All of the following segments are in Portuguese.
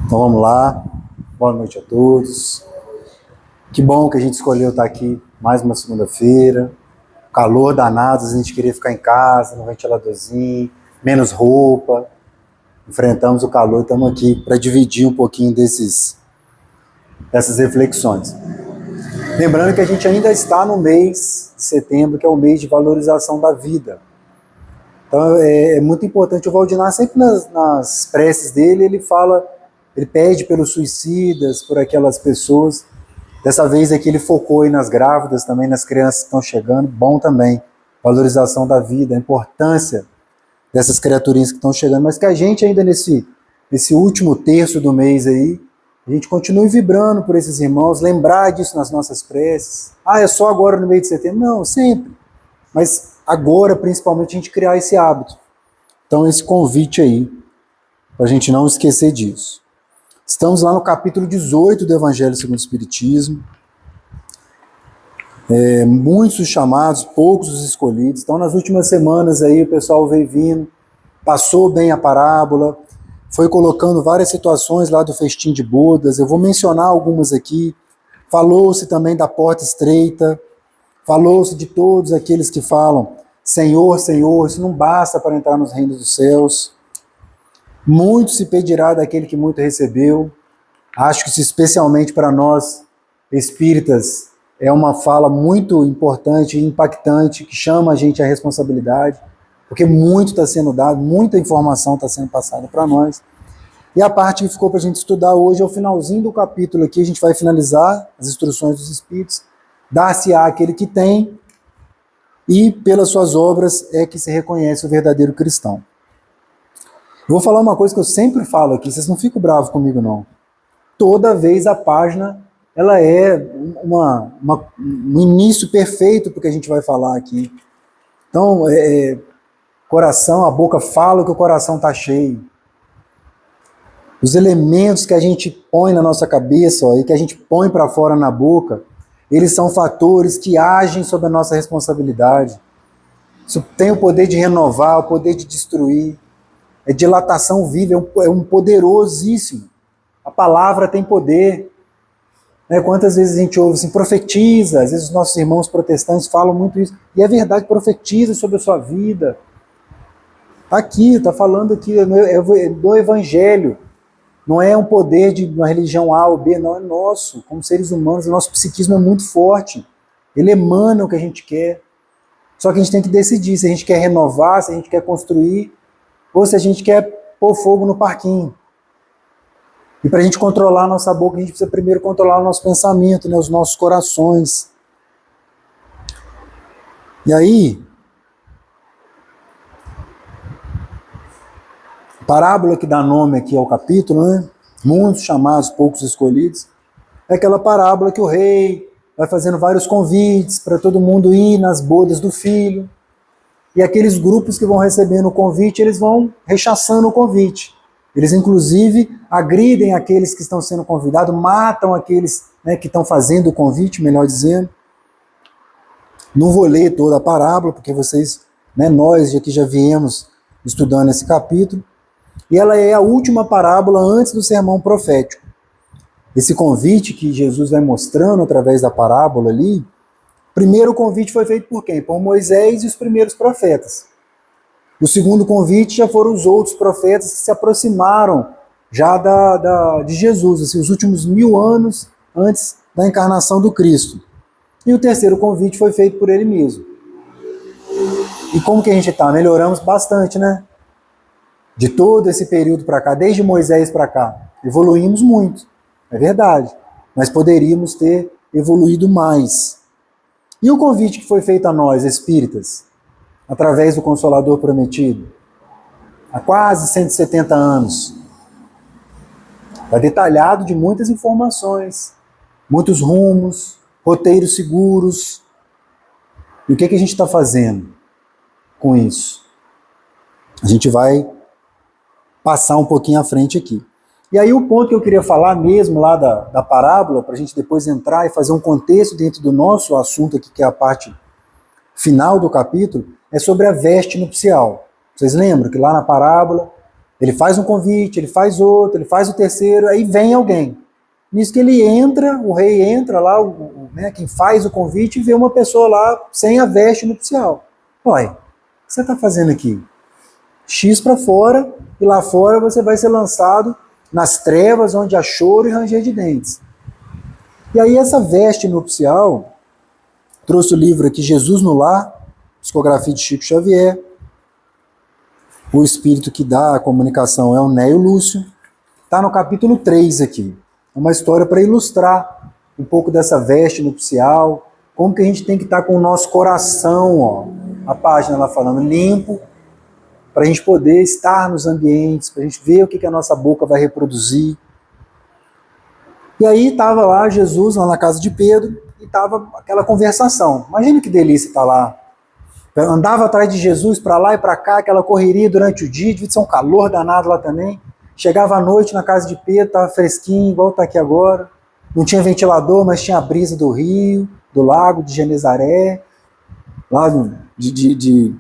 Então vamos lá, boa noite a todos. Que bom que a gente escolheu estar aqui mais uma segunda-feira. Calor danado, a gente queria ficar em casa, no ventiladorzinho, menos roupa. Enfrentamos o calor e estamos aqui para dividir um pouquinho dessas reflexões. Lembrando que a gente ainda está no mês de setembro, que é o mês de valorização da vida. Então é muito importante. O Valdinar sempre nas preces dele, ele pede pelos suicidas, por aquelas pessoas. Dessa vez aqui ele focou aí nas grávidas também, nas crianças que estão chegando. Bom também, valorização da vida, a importância dessas criaturinhas que estão chegando. Mas que a gente ainda nesse último terço do mês aí, a gente continue vibrando por esses irmãos, lembrar disso nas nossas preces. É só agora no mês de setembro? Não, sempre. Mas agora, principalmente, a gente criar esse hábito. Então, esse convite aí, para a gente não esquecer disso. Estamos lá no capítulo 18 do Evangelho segundo o Espiritismo. Muitos os chamados, poucos os escolhidos. Então, nas últimas semanas aí, o pessoal veio vindo, passou bem a parábola, foi colocando várias situações lá do festim de bodas. Eu vou mencionar algumas aqui. Falou-se também da porta estreita, falou-se de todos aqueles que falam Senhor, Senhor, isso não basta para entrar nos reinos dos céus. Muito se pedirá daquele que muito recebeu. Acho que isso, especialmente para nós espíritas, é uma fala muito importante e impactante, que chama a gente à responsabilidade, porque muito está sendo dado, muita informação está sendo passada para nós. E a parte que ficou para a gente estudar hoje é o finalzinho do capítulo aqui. A gente vai finalizar as instruções dos espíritos. Dar-se-á aquele que tem, e pelas suas obras é que se reconhece o verdadeiro cristão. Eu vou falar uma coisa que eu sempre falo aqui, vocês não ficam bravos comigo não. Toda vez a página, ela é um início perfeito para o que a gente vai falar aqui. Então, coração, a boca fala que o coração está cheio. Os elementos que a gente põe na nossa cabeça, e que a gente põe para fora na boca, eles são fatores que agem sobre a nossa responsabilidade. Isso tem o poder de renovar, o poder de destruir. É dilatação viva, é um poderosíssimo. A palavra tem poder. Quantas vezes a gente ouve assim, profetiza, às vezes os nossos irmãos protestantes falam muito isso. E é verdade, profetiza sobre a sua vida. Está aqui, está falando aqui do Evangelho. Não é um poder de uma religião A ou B, não, é nosso. Como seres humanos, o nosso psiquismo é muito forte. Ele emana o que a gente quer. Só que a gente tem que decidir se a gente quer renovar, se a gente quer construir, ou se a gente quer pôr fogo no parquinho. E para a gente controlar a nossa boca, a gente precisa primeiro controlar o nosso pensamento, os nossos corações. E aí, a parábola que dá nome aqui ao capítulo, muitos chamados, poucos escolhidos, é aquela parábola que o rei vai fazendo vários convites para todo mundo ir nas bodas do filho. E aqueles grupos que vão recebendo o convite, eles vão rechaçando o convite. Eles, inclusive, agridem aqueles que estão sendo convidados, matam aqueles que estão fazendo o convite, melhor dizendo. Não vou ler toda a parábola, porque vocês, nós aqui já viemos estudando esse capítulo. E ela é a última parábola antes do sermão profético. Esse convite que Jesus vai mostrando através da parábola ali, primeiro convite foi feito por quem? Por Moisés e os primeiros profetas. O segundo convite já foram os outros profetas que se aproximaram já de Jesus, assim, os últimos 1000 anos antes da encarnação do Cristo. E o terceiro convite foi feito por ele mesmo. E como que a gente está? Melhoramos bastante, De todo esse período para cá, desde Moisés para cá, evoluímos muito, é verdade. Mas poderíamos ter evoluído mais. E o convite que foi feito a nós, espíritas, através do Consolador Prometido, há quase 170 anos, está detalhado de muitas informações, muitos rumos, roteiros seguros. E o que a gente está fazendo com isso? A gente vai passar um pouquinho à frente aqui. E aí o ponto que eu queria falar mesmo lá da parábola, para a gente depois entrar e fazer um contexto dentro do nosso assunto aqui, que é a parte final do capítulo, é sobre a veste nupcial. Vocês lembram que lá na parábola Ele faz um convite, ele faz outro, ele faz o terceiro, aí vem alguém. Nisso que ele entra, o rei entra lá, né, quem faz o convite, e vê uma pessoa lá sem a veste nupcial. Olha, o que você está fazendo aqui? X para fora, e lá fora você vai ser lançado nas trevas, onde há choro e ranger de dentes. E aí essa veste nupcial, trouxe o livro aqui, Jesus no Lar, psicografia de Chico Xavier. O espírito que dá a comunicação é o Néio Lúcio. Está no capítulo 3 aqui. É uma história para ilustrar um pouco dessa veste nupcial, como que a gente tem que estar com o nosso coração, ó, a página lá falando, limpo, para a gente poder estar nos ambientes, para a gente ver o que a nossa boca vai reproduzir. E aí estava lá Jesus, lá na casa de Pedro, e estava aquela conversação. Imagina que delícia estar lá. Andava atrás de Jesus para lá e para cá, aquela correria durante o dia, devia ser um calor danado lá também. Chegava à noite na casa de Pedro, estava fresquinho, igual está aqui agora. Não tinha ventilador, mas tinha a brisa do rio, do lago de Genezaré, lá de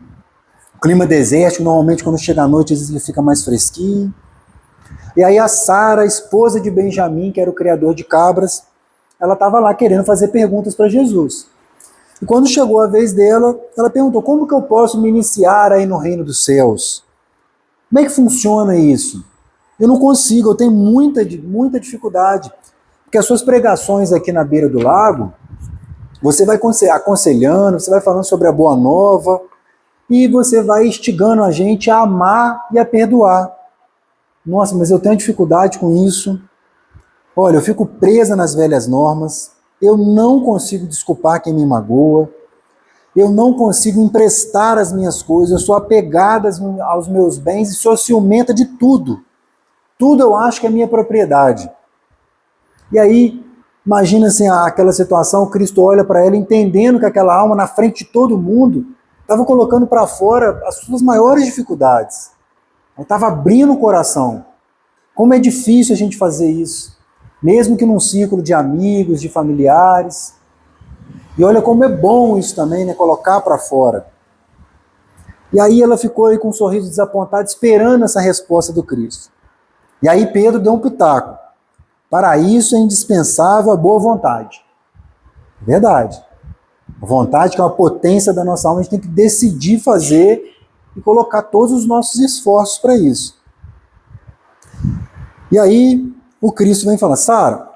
clima desértico. Normalmente quando chega à noite, às vezes ele fica mais fresquinho. E aí a Sara, esposa de Benjamim, que era o criador de cabras, ela estava lá querendo fazer perguntas para Jesus. E quando chegou a vez dela, ela perguntou, como que eu posso me iniciar aí no reino dos céus? Como é que funciona isso? Eu não consigo, eu tenho muita dificuldade. Porque as suas pregações aqui na beira do lago, você vai aconselhando, você vai falando sobre a boa nova, e você vai instigando a gente a amar e a perdoar. Nossa, mas eu tenho dificuldade com isso. Olha, eu fico presa nas velhas normas, eu não consigo desculpar quem me magoa, eu não consigo emprestar as minhas coisas, eu sou apegada aos meus bens e sou ciumenta de tudo. Tudo eu acho que é minha propriedade. E aí, imagina assim, aquela situação, o Cristo olha para ela entendendo que aquela alma, na frente de todo mundo, estava colocando para fora as suas maiores dificuldades. Ela estava abrindo o coração. Como é difícil a gente fazer isso, mesmo que num círculo de amigos, de familiares. E olha como é bom isso também, né? Colocar para fora. E aí ela ficou aí com um sorriso desapontado, esperando essa resposta do Cristo. E aí Pedro deu um pitaco. Para isso é indispensável a boa vontade. Verdade. A vontade, que é uma potência da nossa alma, a gente tem que decidir fazer e colocar todos os nossos esforços para isso. E aí o Cristo vem falar, Sara,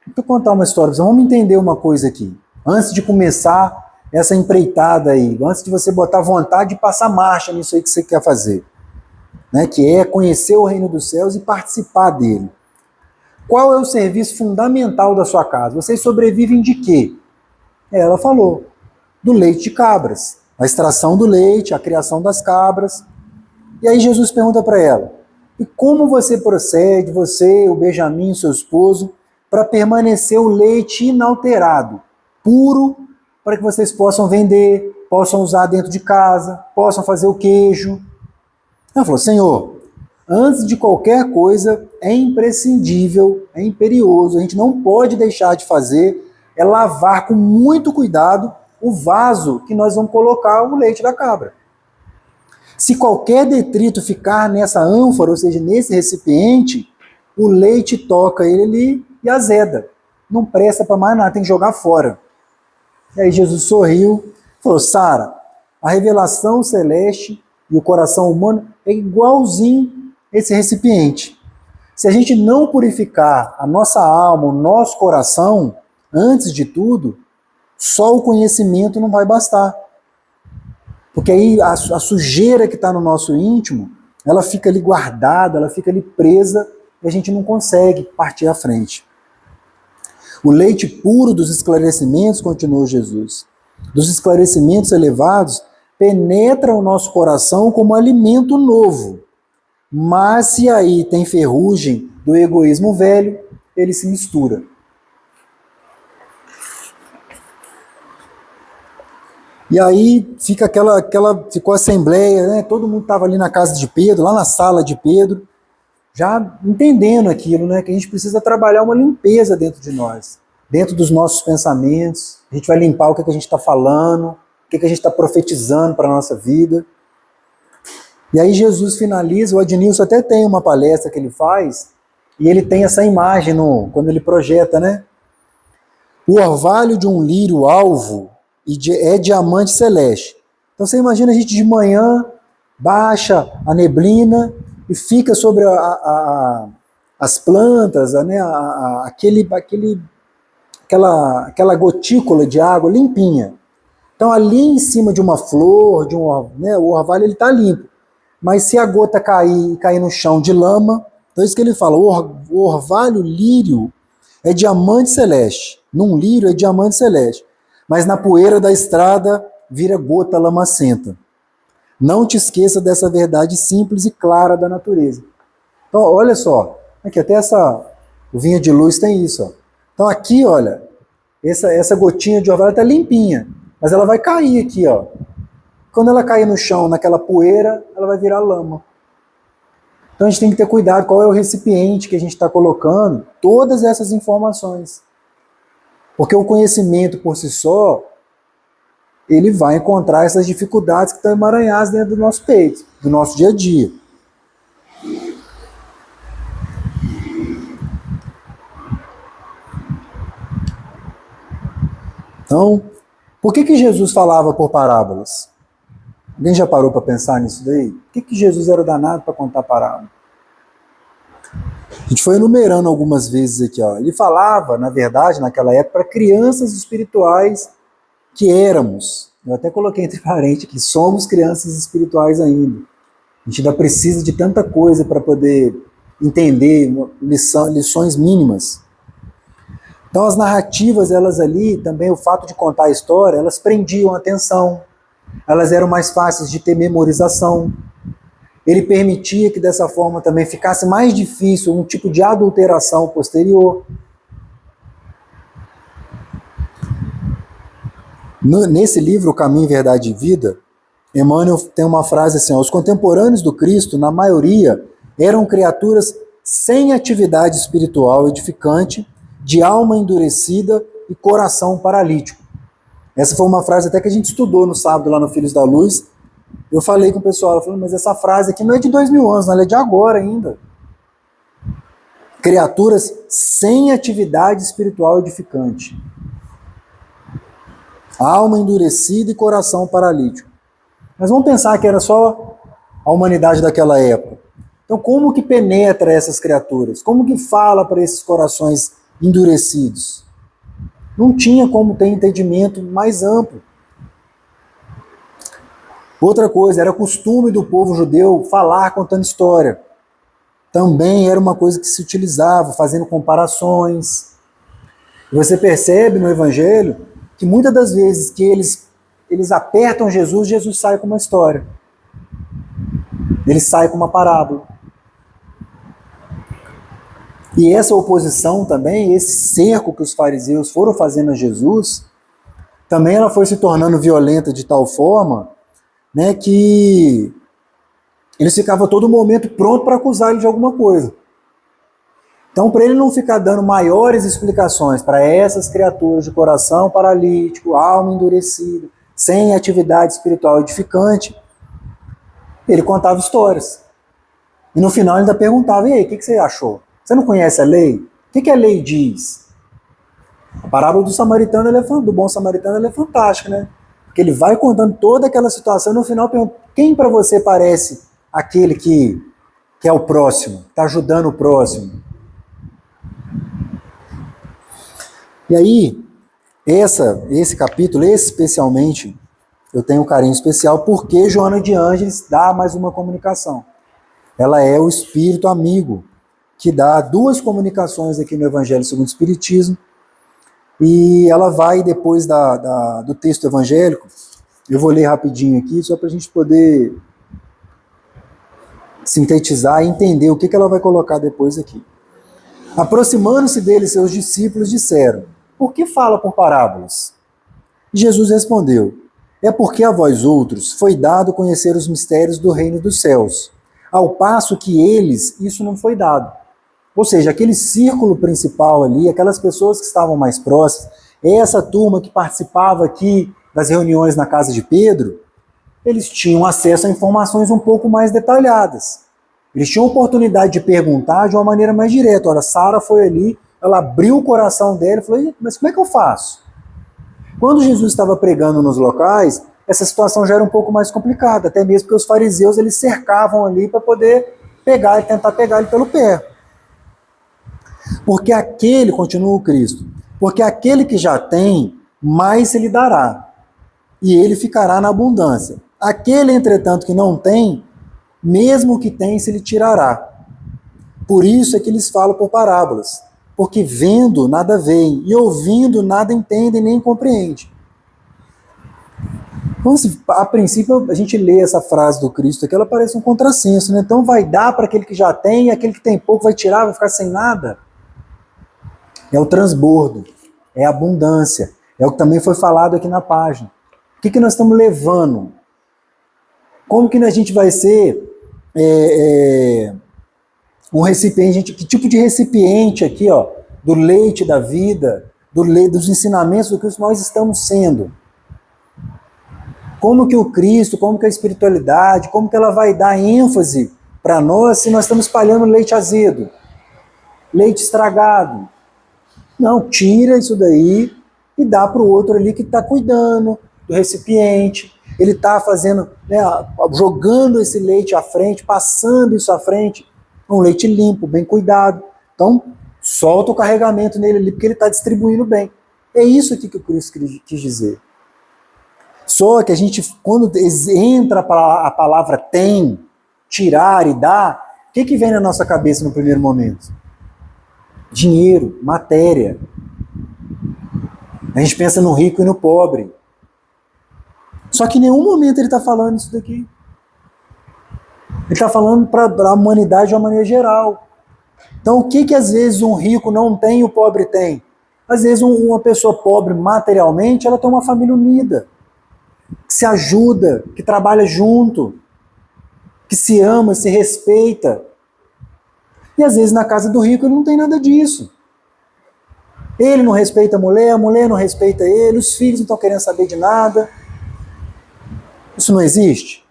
deixa eu contar uma história, vamos entender uma coisa aqui. Antes de começar essa empreitada aí, antes de você botar vontade de passar marcha nisso aí que você quer fazer, né, que é conhecer o reino dos céus e participar dele. Qual é o serviço fundamental da sua casa? Vocês sobrevivem de quê? Ela falou, do leite de cabras. A extração do leite, a criação das cabras. E aí Jesus pergunta para ela, e como você procede, você, o Benjamim, seu esposo, para permanecer o leite inalterado, puro, para que vocês possam vender, possam usar dentro de casa, possam fazer o queijo? Ela falou, Senhor, antes de qualquer coisa, é imprescindível, é imperioso, a gente não pode deixar de fazer, é lavar com muito cuidado o vaso que nós vamos colocar o leite da cabra. Se qualquer detrito ficar nessa ânfora, ou seja, nesse recipiente, o leite toca ele ali e azeda. Não presta para mais nada, tem que jogar fora. E aí Jesus sorriu, falou, Sara, a revelação celeste e o coração humano é igualzinho esse recipiente. Se a gente não purificar a nossa alma, o nosso coração, antes de tudo, só o conhecimento não vai bastar. Porque aí a sujeira que está no nosso íntimo, ela fica ali guardada, ela fica ali presa e a gente não consegue partir à frente. O leite puro dos esclarecimentos, continuou Jesus, dos esclarecimentos elevados, penetra o nosso coração como alimento novo. Mas se aí tem ferrugem do egoísmo velho, ele se mistura. E aí ficou a assembleia, né? Todo mundo estava ali na casa de Pedro, lá na sala de Pedro, já entendendo aquilo, né? Que a gente precisa trabalhar uma limpeza dentro de nós, dentro dos nossos pensamentos. A gente vai limpar o que a gente está falando, o que a gente está profetizando para a nossa vida. E aí Jesus finaliza, o Adnilson até tem uma palestra que ele faz, e ele tem essa imagem quando ele projeta, né? O orvalho de um lírio alvo é diamante celeste. Então você imagina a gente de manhã, baixa a neblina e fica sobre as plantas, né? Aquela gotícula de água limpinha. Então ali em cima de uma flor, né, o orvalho ele está limpo. Mas se a gota cair no chão de lama, então é isso que ele fala, o orvalho lírio é diamante celeste. Num lírio é diamante celeste. Mas na poeira da estrada vira gota lamacenta. Não te esqueça dessa verdade simples e clara da natureza. Então, olha só, aqui até o vinho de luz tem isso. Ó. Então aqui, olha, essa gotinha de orvalho está limpinha, mas ela vai cair aqui, ó. Quando ela cair no chão, naquela poeira, ela vai virar lama. Então a gente tem que ter cuidado qual é o recipiente que a gente está colocando todas essas informações. Porque o conhecimento por si só, ele vai encontrar essas dificuldades que estão emaranhadas dentro do nosso peito, do nosso dia a dia. Então, por que Jesus falava por parábolas? Alguém já parou para pensar nisso daí? Por que Jesus era danado para contar parábola? A gente foi enumerando algumas vezes aqui. Ó. Ele falava, na verdade, naquela época, para crianças espirituais que éramos. Eu até coloquei entre parênteses que somos crianças espirituais ainda. A gente ainda precisa de tanta coisa para poder entender lições mínimas. Então as narrativas, elas ali, também o fato de contar a história, elas prendiam a atenção. Elas eram mais fáceis de ter memorização. Ele permitia que dessa forma também ficasse mais difícil um tipo de adulteração posterior. Nesse livro, O Caminho, Verdade e Vida, Emmanuel tem uma frase assim, os contemporâneos do Cristo, na maioria, eram criaturas sem atividade espiritual edificante, de alma endurecida e coração paralítico. Essa foi uma frase até que a gente estudou no sábado lá no Filhos da Luz. Eu falei com o pessoal, eu falei, mas essa frase aqui não é de 2000 anos, ela é de agora ainda. Criaturas sem atividade espiritual edificante. Alma endurecida e coração paralítico. Mas vamos pensar que era só a humanidade daquela época. Então como que penetra essas criaturas? Como que fala para esses corações endurecidos? Não tinha como ter entendimento mais amplo. Outra coisa, era costume do povo judeu falar contando história. Também era uma coisa que se utilizava, fazendo comparações. E você percebe no Evangelho que muitas das vezes que eles apertam Jesus, Jesus sai com uma história. Ele sai com uma parábola. E essa oposição também, esse cerco que os fariseus foram fazendo a Jesus, também ela foi se tornando violenta de tal forma, né, que eles ficavam a todo momento pronto para acusar ele de alguma coisa. Então, para ele não ficar dando maiores explicações para essas criaturas de coração paralítico, alma endurecida, sem atividade espiritual edificante, ele contava histórias. E no final ele ainda perguntava, e aí, o que você achou? Você não conhece a lei? O que a lei diz? A parábola do samaritano, do bom samaritano, ela é fantástica, né? Porque ele vai contando toda aquela situação e no final pergunta, quem para você parece aquele que é o próximo, está ajudando o próximo? E aí, esse capítulo, especialmente, eu tenho um carinho especial porque Joana de Ângeles dá mais uma comunicação. Ela é o espírito amigo que dá duas comunicações aqui no Evangelho segundo o Espiritismo, e ela vai, depois do texto evangélico, eu vou ler rapidinho aqui, só para a gente poder sintetizar e entender o que ela vai colocar depois aqui. Aproximando-se dele, seus discípulos disseram, por que fala por parábolas? E Jesus respondeu, é porque a vós outros foi dado conhecer os mistérios do reino dos céus, ao passo que eles, isso não foi dado. Ou seja, aquele círculo principal ali, aquelas pessoas que estavam mais próximas, essa turma que participava aqui das reuniões na casa de Pedro, eles tinham acesso a informações um pouco mais detalhadas. Eles tinham oportunidade de perguntar de uma maneira mais direta. Olha, Sara foi ali, ela abriu o coração dela e falou, mas como é que eu faço? Quando Jesus estava pregando nos locais, essa situação já era um pouco mais complicada, até mesmo porque os fariseus eles cercavam ali para poder pegar e tentar pegar ele pelo pé. Porque aquele, continua o Cristo, porque aquele que já tem, mais se lhe dará, e ele ficará na abundância. Aquele, entretanto, que não tem, mesmo o que tem se lhe tirará. Por isso é que eles falam por parábolas, porque vendo nada veem, e ouvindo nada entendem nem compreendem. Então, a princípio, a gente lê essa frase do Cristo aqui, ela parece um contrassenso, né? Então vai dar para aquele que já tem, e aquele que tem pouco vai tirar, vai ficar sem nada? É o transbordo, é a abundância, é o que também foi falado aqui na página. O que nós estamos levando? Como que a gente vai ser um recipiente, que tipo de recipiente aqui, ó, do leite da vida, dos ensinamentos do Cristo nós estamos sendo? Como que o Cristo, como que a espiritualidade, como que ela vai dar ênfase para nós se nós estamos espalhando leite azedo, leite estragado? Não, tira isso daí e dá para o outro ali que está cuidando do recipiente, ele está fazendo, né, jogando esse leite à frente, passando isso à frente, um leite limpo, bem cuidado. Então, solta o carregamento nele ali, porque ele está distribuindo bem. É isso aqui que o Cristo quis dizer. Só que a gente, quando entra a palavra tem, tirar e dar, o que vem na nossa cabeça no primeiro momento? Dinheiro, matéria. A gente pensa no rico e no pobre. Só que em nenhum momento ele está falando isso daqui. Ele está falando para a humanidade de uma maneira geral. Então o que às vezes um rico não tem e o pobre tem? Às vezes uma pessoa pobre materialmente, ela tem uma família unida, que se ajuda, que trabalha junto, que se ama, se respeita. E às vezes na casa do rico ele não tem nada disso. Ele não respeita a mulher não respeita ele, os filhos não estão querendo saber de nada. Isso não existe?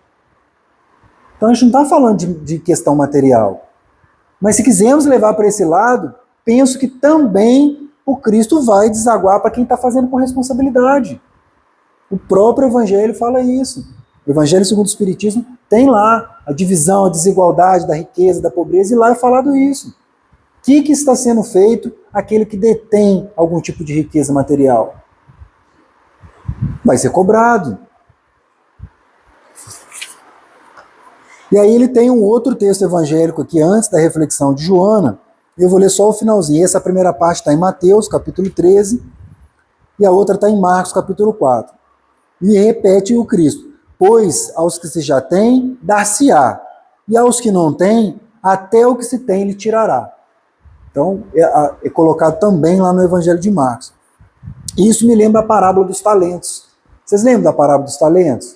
Então a gente não está falando de questão material. Mas se quisermos levar para esse lado, penso que também o Cristo vai desaguar para quem está fazendo com responsabilidade. O próprio Evangelho fala isso. O Evangelho segundo o Espiritismo tem lá a divisão, a desigualdade da riqueza, da pobreza, e lá é falado isso. O que está sendo feito aquele que detém algum tipo de riqueza material? Vai ser cobrado. E aí ele tem um outro texto evangélico aqui, antes da reflexão de Joana, eu vou ler só o finalzinho. Essa primeira parte está em Mateus, capítulo 13, e a outra está em Marcos, capítulo 4. E repete o Cristo: pois aos que se já têm, dar-se-á, e aos que não têm, até o que se tem lhe tirará. Então, é colocado também lá no Evangelho de Marcos. Isso me lembra a parábola dos talentos. Vocês lembram da parábola dos talentos?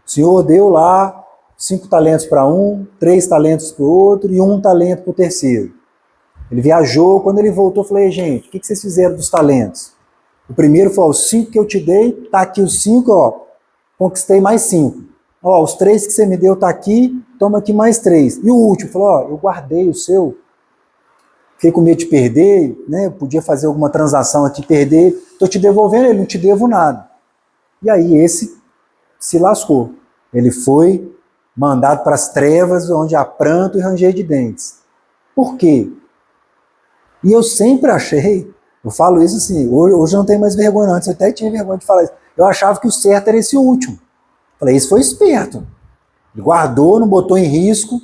O Senhor deu lá 5 talentos para um, 3 talentos para o outro e 1 talento para o terceiro. Ele viajou, quando ele voltou, eu falei: gente, o que vocês fizeram dos talentos? O primeiro foi: os 5 que eu te dei, tá aqui os 5, ó, conquistei mais 5. Ó, os 3 que você me deu tá aqui, toma aqui mais 3. E o último, falou: ó, eu guardei o seu, fiquei com medo de perder, né? Eu podia fazer alguma transação aqui, perder, tô te devolvendo, ele não te devo nada. E aí esse se lascou. Ele foi mandado para as trevas, onde há pranto e ranger de dentes. Por quê? E eu sempre achei, eu falo isso assim, hoje eu não tenho mais vergonha, antes eu até tinha vergonha de falar isso. Eu achava que o certo era esse último. Falei, esse foi esperto. Ele guardou, não botou em risco.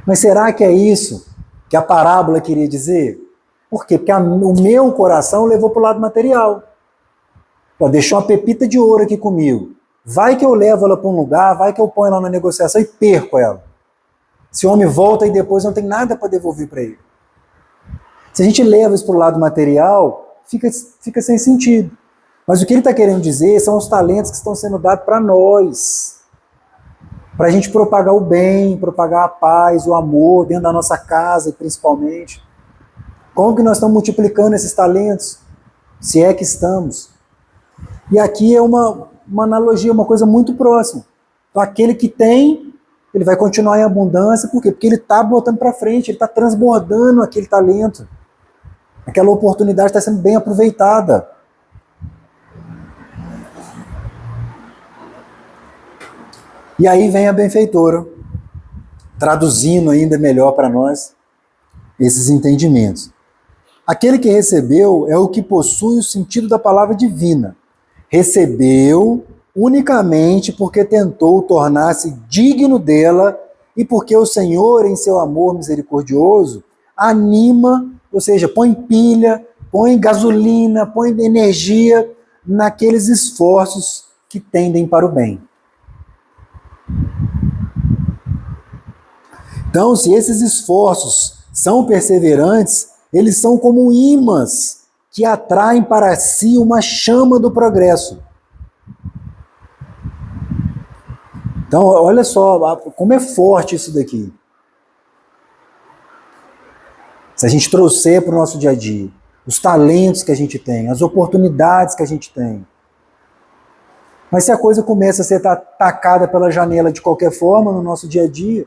Mas será que é isso que a parábola queria dizer? Por quê? Porque o meu coração levou para o lado material. Pô, deixou uma pepita de ouro aqui comigo. Vai que eu levo ela para um lugar, vai que eu ponho ela na negociação e perco ela. Esse homem volta e depois não tem nada para devolver para ele. Se a gente leva isso para o lado material, fica sem sentido. Mas o que ele está querendo dizer são os talentos que estão sendo dados para nós. Para a gente propagar o bem, propagar a paz, o amor dentro da nossa casa, principalmente. Como que nós estamos multiplicando esses talentos? Se é que estamos. E aqui é uma uma analogia, uma coisa muito próxima. Então, aquele que tem, ele vai continuar em abundância, por quê? Porque ele está botando para frente, ele está transbordando aquele talento. Aquela oportunidade está sendo bem aproveitada. E aí vem a benfeitora, traduzindo ainda melhor para nós esses entendimentos. Aquele que recebeu é o que possui o sentido da palavra divina. Recebeu unicamente porque tentou tornar-se digno dela e porque o Senhor, em seu amor misericordioso, anima, ou seja, põe pilha, põe gasolina, põe energia naqueles esforços que tendem para o bem. Então, se esses esforços são perseverantes, eles são como ímãs que atraem para si uma chama do progresso. Então, olha só como é forte isso daqui. Se a gente trouxer para o nosso dia a dia, os talentos que a gente tem, as oportunidades que a gente tem. Mas se a coisa começa a ser tacada pela janela de qualquer forma no nosso dia a dia,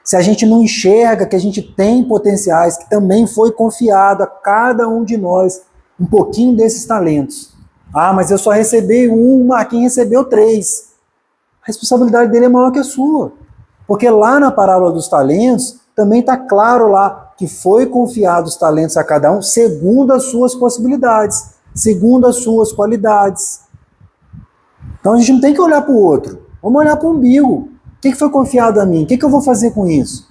se a gente não enxerga que a gente tem potenciais, que também foi confiado a cada um de nós um pouquinho desses talentos. Ah, mas eu só recebi um, Marquinhos recebeu 3. A responsabilidade dele é maior que a sua. Porque lá na parábola dos talentos, também está claro lá que foi confiado os talentos a cada um segundo as suas possibilidades, segundo as suas qualidades. Então a gente não tem que olhar para o outro, vamos olhar para o umbigo. O que foi confiado a mim? O que eu vou fazer com isso?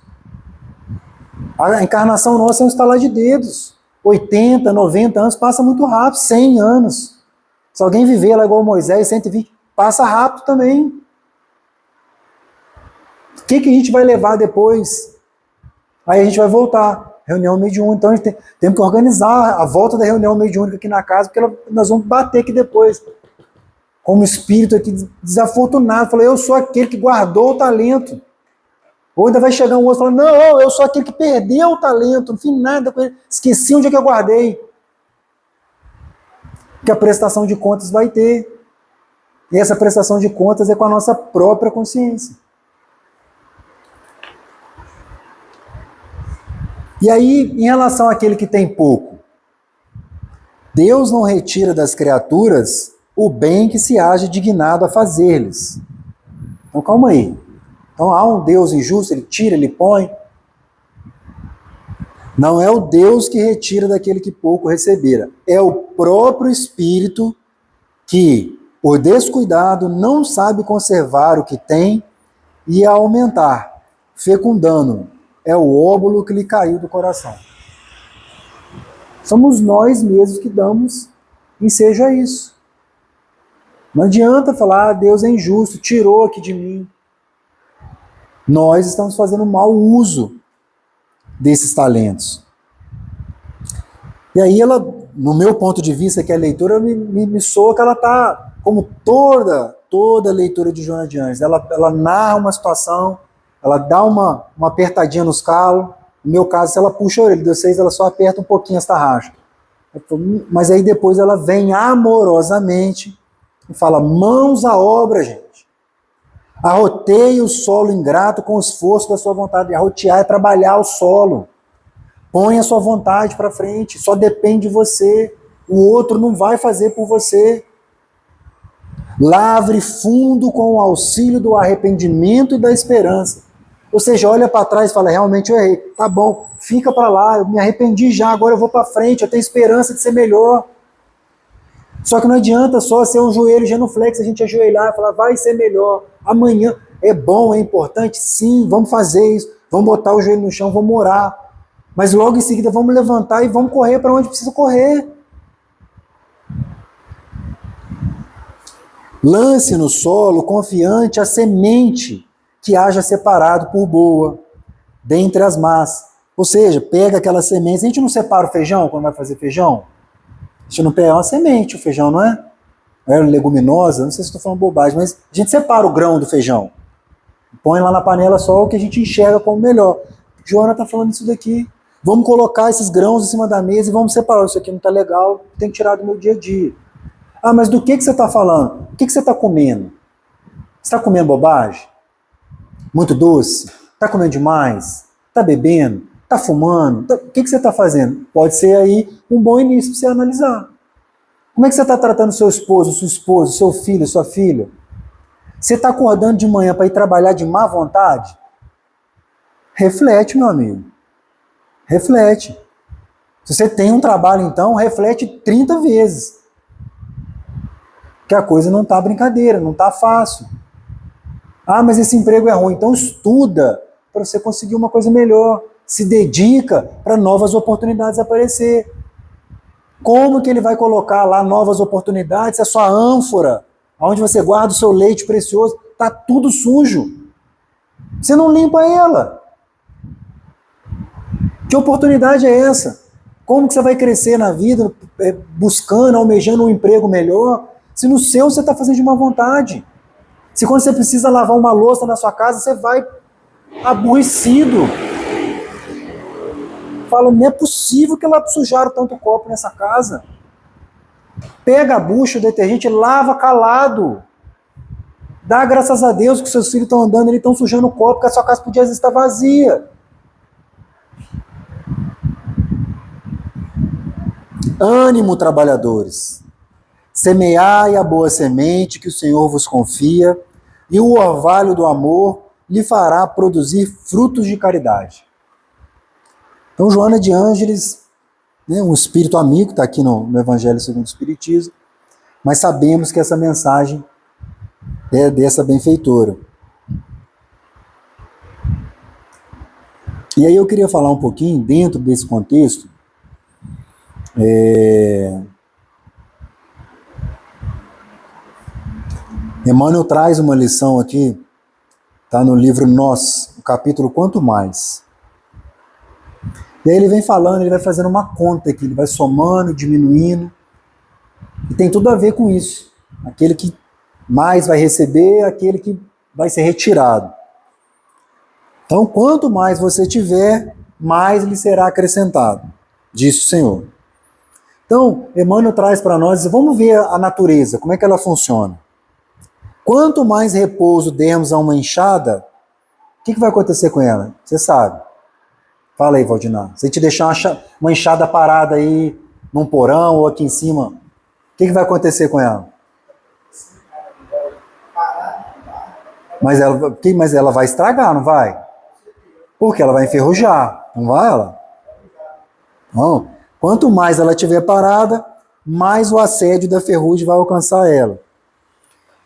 A encarnação nossa é um estalar de dedos. 80, 90 anos passa muito rápido, 100 anos. Se alguém viver lá igual Moisés, 120, passa rápido também. O que a gente vai levar depois? Aí a gente vai voltar. Reunião mediúnica. Então a gente tem que organizar a volta da reunião mediúnica aqui na casa, porque nós vamos bater aqui depois. Como espírito aqui desafortunado, falou, eu sou aquele que guardou o talento. Ou ainda vai chegar um outro falando, não, eu sou aquele que perdeu o talento, não fiz nada com ele, esqueci onde é que eu guardei. Que a prestação de contas vai ter. E essa prestação de contas é com a nossa própria consciência. E aí, em relação àquele que tem pouco, Deus não retira das criaturas o bem que se haja dignado a fazer-lhes. Então calma aí. Então há um Deus injusto, ele tira, ele põe. Não é o Deus que retira daquele que pouco recebera. É o próprio Espírito que, por descuidado, não sabe conservar o que tem e aumentar, fecundando. É o óbolo que lhe caiu do coração. Somos nós mesmos que damos ensejo a isso. Não adianta falar, Deus é injusto, tirou aqui de mim. Nós estamos fazendo mau uso desses talentos. E aí ela, no meu ponto de vista, que é a leitura, me soa que ela está, como toda leitura de Joana de Ângeles, ela narra uma situação, ela dá uma apertadinha nos calos. No meu caso, se ela puxa a orelha, de vocês, ela só aperta um pouquinho esta racha. Mas aí depois ela vem amorosamente e fala, mãos à obra, gente. Arroteie o solo ingrato com o esforço da sua vontade. Arrotear é trabalhar o solo. Põe a sua vontade para frente. Só depende de você. O outro não vai fazer por você. Lavre fundo com o auxílio do arrependimento e da esperança. Ou seja, olha para trás e fala, realmente eu errei. Tá bom, fica para lá, eu me arrependi já, agora eu vou para frente, eu tenho esperança de ser melhor. Só que não adianta só ser um joelho genuflexo, a gente ajoelhar e falar, vai ser melhor. Amanhã é bom, é importante, sim, vamos fazer isso. Vamos botar o joelho no chão, vamos orar. Mas logo em seguida vamos levantar e vamos correr para onde precisa correr. Lance no solo confiante a semente que haja separado por boa, dentre as más. Ou seja, pega aquelas sementes. A gente não separa o feijão quando vai fazer feijão? A gente não pega uma semente, o feijão não é? Não é leguminosa? Não sei se estou falando bobagem, mas a gente separa o grão do feijão. Põe lá na panela só o que a gente enxerga como melhor. Joana está falando isso daqui. Vamos colocar esses grãos em cima da mesa e vamos separar. Isso aqui não está legal, tem que tirar do meu dia a dia. Ah, mas do que você está falando? O que você está comendo? Você está comendo bobagem? Muito doce? Está comendo demais? Está bebendo? Está fumando? O que você está fazendo? Pode ser aí um bom início para você analisar. Como é que você está tratando seu esposo, sua esposa, seu filho, sua filha? Você está acordando de manhã para ir trabalhar de má vontade? Reflete, meu amigo. Reflete. Se você tem um trabalho, então, reflete 30 vezes. Que a coisa não está brincadeira, não está fácil. Ah, mas esse emprego é ruim. Então estuda para você conseguir uma coisa melhor. Se dedica para novas oportunidades aparecer. Como que ele vai colocar lá novas oportunidades? A sua ânfora, onde você guarda o seu leite precioso, está tudo sujo. Você não limpa ela. Que oportunidade é essa? Como que você vai crescer na vida buscando, almejando um emprego melhor, se no seu você está fazendo de má vontade? Se quando você precisa lavar uma louça na sua casa, você vai aborrecido. Fala, não é possível que lá sujaram tanto copo nessa casa. Pega a bucha, o detergente, lava calado. Dá graças a Deus que seus filhos estão andando, eles estão sujando o copo, que a sua casa podia estar vazia. Ânimo, trabalhadores. Semeai a boa semente que o Senhor vos confia, e o orvalho do amor lhe fará produzir frutos de caridade. Então, Joana de Ângeles, né, um espírito amigo, está aqui no Evangelho segundo o Espiritismo, mas sabemos que essa mensagem é dessa benfeitora. E aí eu queria falar um pouquinho, dentro desse contexto, Emmanuel traz uma lição aqui, está no livro Nós, o capítulo Quanto Mais. E aí ele vem falando, ele vai fazendo uma conta aqui, ele vai somando, diminuindo, e tem tudo a ver com isso. Aquele que mais vai receber, aquele que vai ser retirado. Então, quanto mais você tiver, mais lhe será acrescentado, disse o Senhor. Então, Emmanuel traz para nós, vamos ver a natureza, como é que ela funciona. Quanto mais repouso dermos a uma enxada, o que vai acontecer com ela? Você sabe. Fala aí, Valdinar. Se a gente deixar uma enxada parada aí, num porão ou aqui em cima, o que vai acontecer com ela? Mas ela vai estragar, não vai? Porque ela vai enferrujar, não vai ela? Não. Quanto mais ela estiver parada, mais o assédio da ferrugem vai alcançar ela.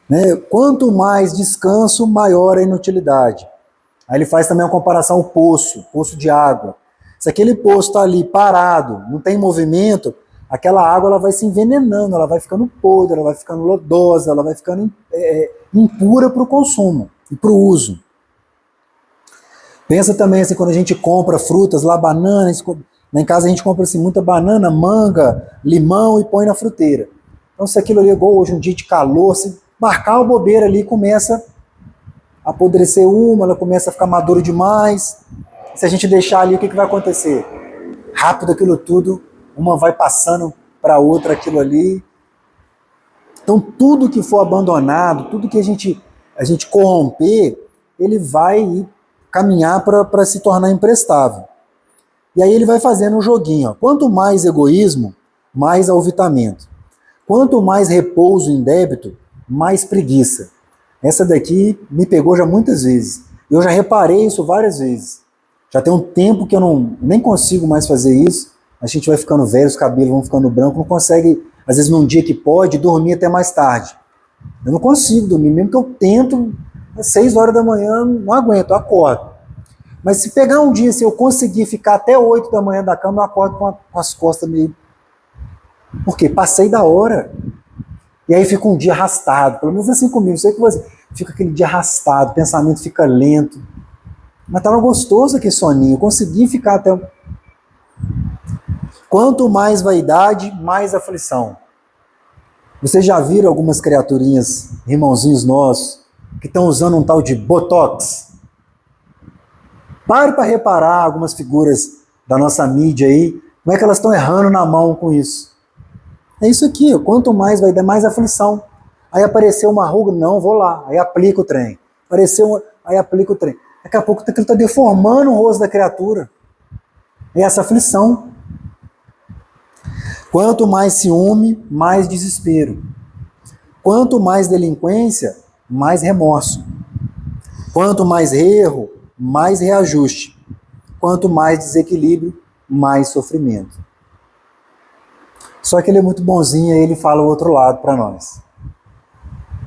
Né? Quanto mais descanso, maior a inutilidade. Aí ele faz também uma comparação ao poço de água. Se aquele poço está ali parado, não tem movimento, aquela água ela vai se envenenando, ela vai ficando podre, ela vai ficando lodosa, ela vai ficando impura para o consumo e para o uso. Pensa também assim, quando a gente compra frutas lá, bananas, lá em casa a gente compra assim, muita banana, manga, limão e põe na fruteira. Então se aquilo ali é igual hoje um dia de calor, se marcar uma bobeira ali, começa a apodrecer ela começa a ficar madura demais. Se a gente deixar ali, o que vai acontecer? Rápido aquilo tudo, uma vai passando para outra aquilo ali. Então tudo que for abandonado, tudo que a gente corromper, ele vai caminhar para se tornar imprestável. E aí ele vai fazendo um joguinho. Ó. Quanto mais egoísmo, mais alvitamento. Quanto mais repouso em débito, mais preguiça. Essa daqui me pegou já muitas vezes. Eu já reparei isso várias vezes. Já tem um tempo que eu nem consigo mais fazer isso. A gente vai ficando velho, os cabelos vão ficando brancos, não consegue, às vezes num dia que pode, dormir até mais tarde. Eu não consigo dormir, mesmo que eu tento, às 6 horas da manhã, não aguento, eu acordo. Mas se pegar um dia, se eu conseguir ficar até 8 da manhã da cama, eu acordo com as costas meio... Por quê? Passei da hora. E aí fica um dia arrastado, pelo menos assim comigo, sei que você fica aquele dia arrastado, o pensamento fica lento. Mas estava gostoso aquele soninho, eu consegui ficar até... Quanto mais vaidade, mais aflição. Vocês já viram algumas criaturinhas, irmãozinhos nossos, que estão usando um tal de Botox? Pare para reparar algumas figuras da nossa mídia aí, como é que elas estão errando na mão com isso. É isso aqui, ó. Quanto mais vai dar mais aflição. Aí apareceu uma ruga, não, vou lá. Aí aplica o trem. Aí aplica o trem. Daqui a pouco aquilo está deformando o rosto da criatura. É essa aflição. Quanto mais ciúme, mais desespero. Quanto mais delinquência, mais remorso. Quanto mais erro, mais reajuste. Quanto mais desequilíbrio, mais sofrimento. Só que ele é muito bonzinho e ele fala o outro lado para nós.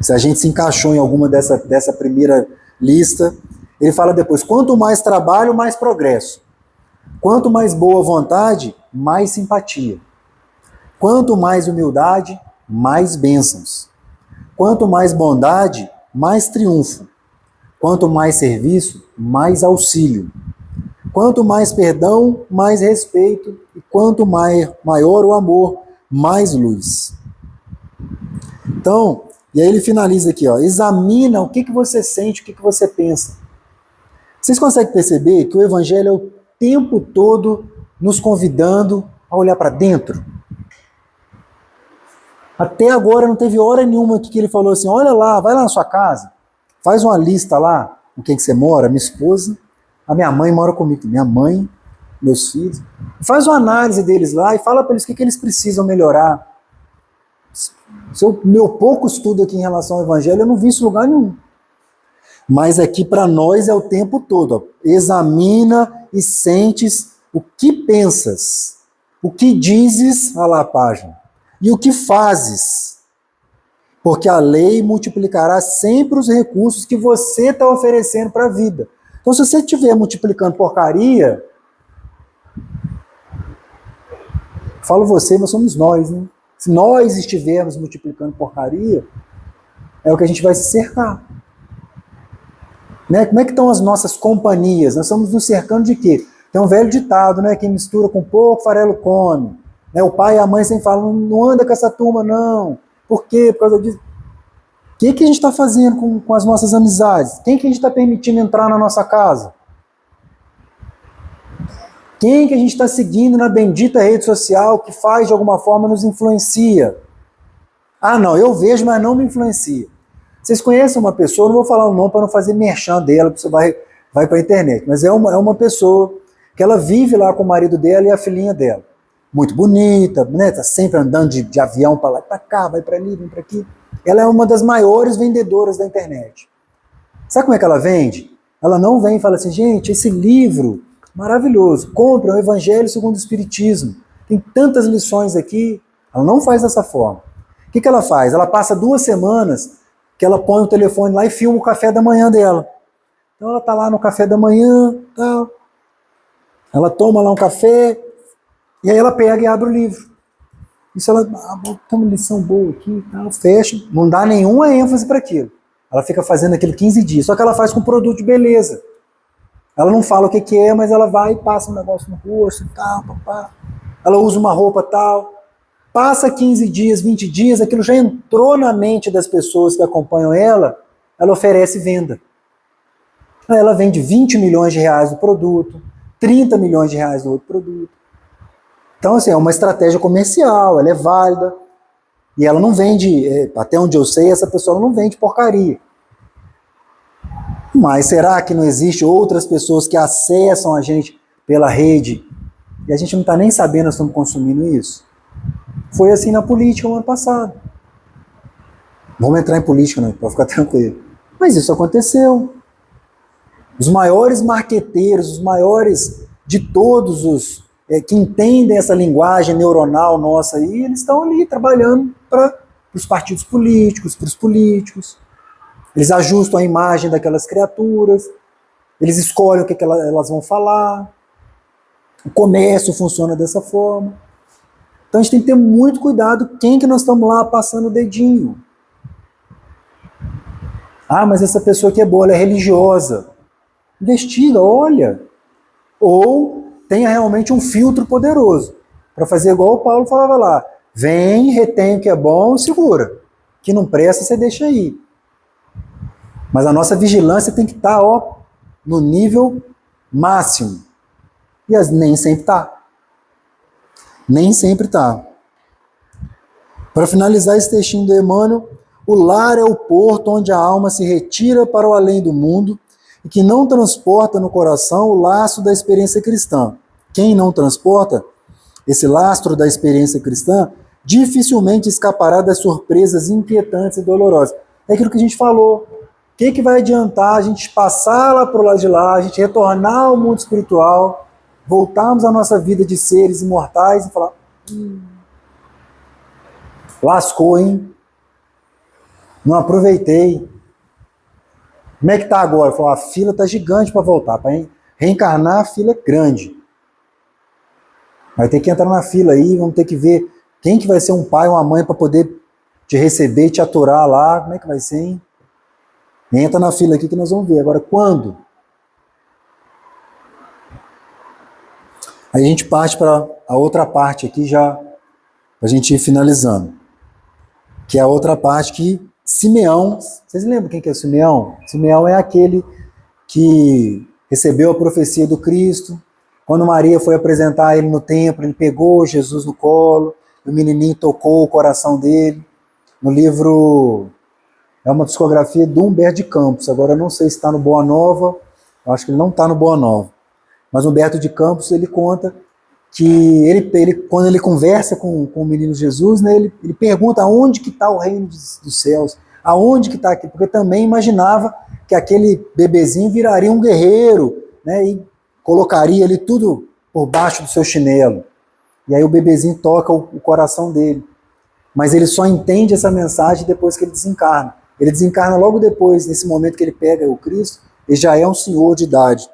Se a gente se encaixou em alguma dessa primeira lista, ele fala depois, quanto mais trabalho, mais progresso. Quanto mais boa vontade, mais simpatia. Quanto mais humildade, mais bênçãos. Quanto mais bondade, mais triunfo. Quanto mais serviço, mais auxílio. Quanto mais perdão, mais respeito. E quanto maior o amor, mais luz. Então, e aí ele finaliza aqui, ó, examina o que você sente, o que você pensa. Vocês conseguem perceber que o Evangelho é o tempo todo nos convidando a olhar para dentro? Até agora não teve hora nenhuma que ele falou assim, olha lá, vai lá na sua casa, faz uma lista lá, com quem que você mora, minha esposa, a minha mãe mora comigo, minha mãe, meus filhos, faz uma análise deles lá e fala para eles o que eles precisam melhorar. Meu pouco estudo aqui em relação ao Evangelho, eu não vi isso em lugar nenhum. Mas aqui para nós é o tempo todo. Ó. Examina e sentes o que pensas, o que dizes, olha lá a página, e o que fazes. Porque a lei multiplicará sempre os recursos que você está oferecendo para a vida. Então, se você estiver multiplicando porcaria, falo você, mas somos nós, né? Se nós estivermos multiplicando porcaria, é o que a gente vai se cercar. Né? Como é que estão as nossas companhias? Nós estamos nos cercando de quê? Tem um velho ditado, né? Quem mistura com pouco, farelo come. Né? O pai e a mãe sempre falam, não anda com essa turma, não. Por quê? Por causa disso. O que a gente está fazendo com as nossas amizades? Quem que a gente está permitindo entrar na nossa casa? Quem que a gente está seguindo na bendita rede social que faz, de alguma forma, nos influencia? Ah, não, eu vejo, mas não me influencia. Vocês conhecem uma pessoa, não vou falar o nome para não fazer merchan dela, porque você vai para a internet, mas é uma pessoa que ela vive lá com o marido dela e a filhinha dela. Muito bonita, né? Tá sempre andando de avião para lá e para cá, vai para ali, vem para aqui. Ela é uma das maiores vendedoras da internet. Sabe como é que ela vende? Ela não vem e fala assim, gente, esse livro maravilhoso, compra o Evangelho segundo o Espiritismo. Tem tantas lições aqui. Ela não faz dessa forma. O que ela faz? Ela passa 2 semanas que ela põe o telefone lá e filma o café da manhã dela. Então ela está lá no café da manhã, tal. Ela toma lá um café e aí ela pega e abre o livro. Isso ela, tem uma lição boa aqui, tal, fecha, não dá nenhuma ênfase para aquilo. Ela fica fazendo aquilo 15 dias, só que ela faz com produto de beleza. Ela não fala o que é, mas ela vai e passa um negócio no rosto, tal, papá. Ela usa uma roupa tal. Passa 15 dias, 20 dias, aquilo já entrou na mente das pessoas que acompanham ela, ela oferece venda. Ela vende 20 milhões de reais do produto, 30 milhões de reais do outro produto. Então, assim, é uma estratégia comercial, ela é válida, e ela não vende, até onde eu sei, essa pessoa não vende porcaria. Mas será que não existe outras pessoas que acessam a gente pela rede e a gente não está nem sabendo nós estamos consumindo isso? Foi assim na política no ano passado. Vamos entrar em política, não, para ficar tranquilo. Mas isso aconteceu. Os maiores marqueteiros, os maiores de todos os que entendem essa linguagem neuronal nossa aí, eles estão ali trabalhando para os partidos políticos, para os políticos. Eles ajustam a imagem daquelas criaturas, eles escolhem o que elas vão falar, o comércio funciona dessa forma. Então a gente tem que ter muito cuidado quem que nós estamos lá passando o dedinho. Ah, mas essa pessoa aqui é boa, ela é religiosa. Investiga, olha. Ou tenha realmente um filtro poderoso, para fazer igual o Paulo falava lá. Vem, retém o que é bom e segura. O que não presta, você deixa aí. Mas a nossa vigilância tem que estar no nível máximo. E nem sempre está. Nem sempre está. Para finalizar esse textinho do Emmanuel, o lar é o porto onde a alma se retira para o além do mundo e que não transporta no coração o laço da experiência cristã. Quem não transporta esse lastro da experiência cristã dificilmente escapará das surpresas inquietantes e dolorosas. É aquilo que a gente falou. O que vai adiantar a gente passar lá para o lado de lá, a gente retornar ao mundo espiritual, voltarmos à nossa vida de seres imortais e falar: lascou, hein? Não aproveitei. Como é que tá agora? Falou, a fila tá gigante para voltar. Para reencarnar, a fila é grande. Vai ter que entrar na fila aí, vamos ter que ver quem que vai ser um pai ou uma mãe para poder te receber e te aturar lá. Como é que vai ser, hein? Entra na fila aqui que nós vamos ver. Agora, quando? Aí a gente parte para a outra parte aqui já, para a gente ir finalizando. Que é a outra parte que Simeão... Vocês lembram quem que é Simeão? Simeão é aquele que recebeu a profecia do Cristo. Quando Maria foi apresentar ele no templo, ele pegou Jesus no colo, o menininho tocou o coração dele. No livro... É uma psicografia do Humberto de Campos. Agora eu não sei se está no Boa Nova. Eu acho que ele não está no Boa Nova. Mas Humberto de Campos, ele conta que quando ele conversa com o menino Jesus, né, ele pergunta aonde que está o reino dos céus, aonde que está aqui, porque também imaginava que aquele bebezinho viraria um guerreiro, né, e colocaria ali tudo por baixo do seu chinelo. E aí o bebezinho toca o coração dele. Mas ele só entende essa mensagem depois que ele desencarna. Ele desencarna logo depois, nesse momento que ele pega o Cristo, ele já é um senhor de idade.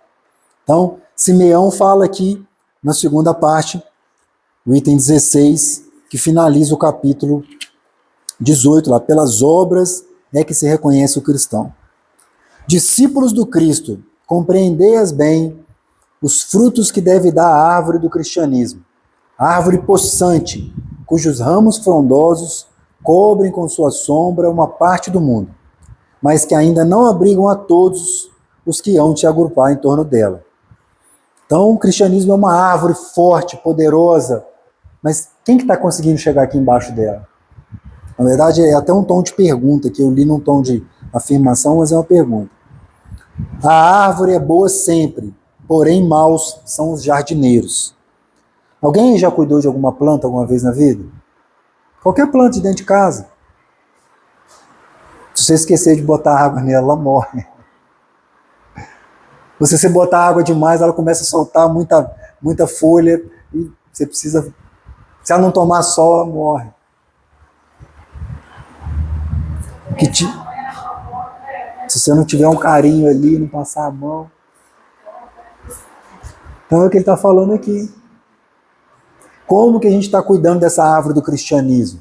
Então, Simeão fala aqui, na segunda parte, o item 16, que finaliza o capítulo 18, lá, pelas obras é que se reconhece o cristão. Discípulos do Cristo, compreendei-as bem os frutos que deve dar a árvore do cristianismo, a árvore possante, cujos ramos frondosos cobrem com sua sombra uma parte do mundo, mas que ainda não abrigam a todos os que hão te agrupar em torno dela. Então, o cristianismo é uma árvore forte, poderosa, mas quem que está conseguindo chegar aqui embaixo dela? Na verdade, é até um tom de pergunta, que eu li num tom de afirmação, mas é uma pergunta. A árvore é boa sempre, porém maus são os jardineiros. Alguém já cuidou de alguma planta alguma vez na vida? Qualquer planta de dentro de casa. Se você esquecer de botar água nela, ela morre. Se você botar água demais, ela começa a soltar muita folha e você precisa... Se ela não tomar sol, ela morre. Se você não tiver um carinho ali, não passar a mão. Então é o que ele está falando aqui. Como que a gente está cuidando dessa árvore do cristianismo?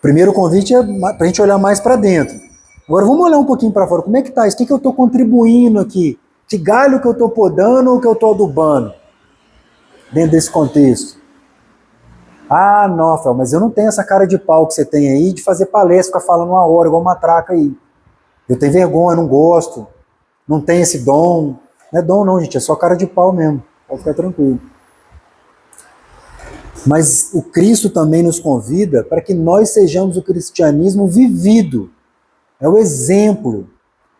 Primeiro o convite é para a gente olhar mais para dentro. Agora vamos olhar um pouquinho para fora. Como é que está isso? O que eu estou contribuindo aqui? Que galho que eu estou podando ou que eu estou adubando? Dentro desse contexto. Ah, não, Rafael, mas eu não tenho essa cara de pau que você tem aí de fazer palestra, ficar falando uma hora, igual uma matraca aí. Eu tenho vergonha, não gosto, não tenho esse dom. Não é dom não, gente, é só cara de pau mesmo. Pode ficar tranquilo. Mas o Cristo também nos convida para que nós sejamos o cristianismo vivido. É o exemplo.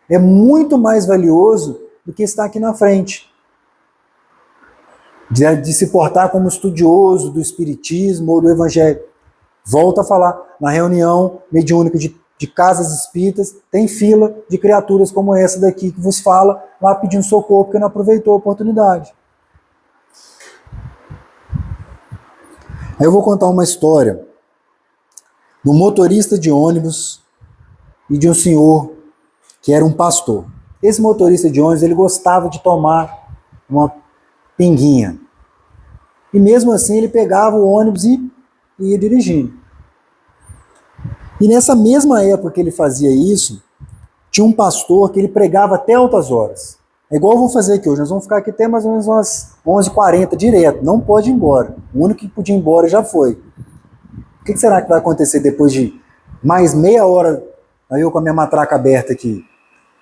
É muito mais valioso do que estar aqui na frente. De se portar como estudioso do espiritismo ou do evangelho. Volto a falar, na reunião mediúnica de casas espíritas, tem fila de criaturas como essa daqui que vos fala, lá pedindo socorro porque não aproveitou a oportunidade. Aí eu vou contar uma história de um motorista de ônibus e de um senhor que era um pastor. Esse motorista de ônibus, ele gostava de tomar uma pinguinha. E mesmo assim ele pegava o ônibus e ia dirigindo. E nessa mesma época que ele fazia isso, tinha um pastor que ele pregava até altas horas. É igual eu vou fazer aqui hoje, nós vamos ficar aqui até mais ou menos umas 11h40 direto, não pode ir embora. O único que podia ir embora já foi. O que será que vai acontecer depois de mais meia hora, aí eu com a minha matraca aberta aqui?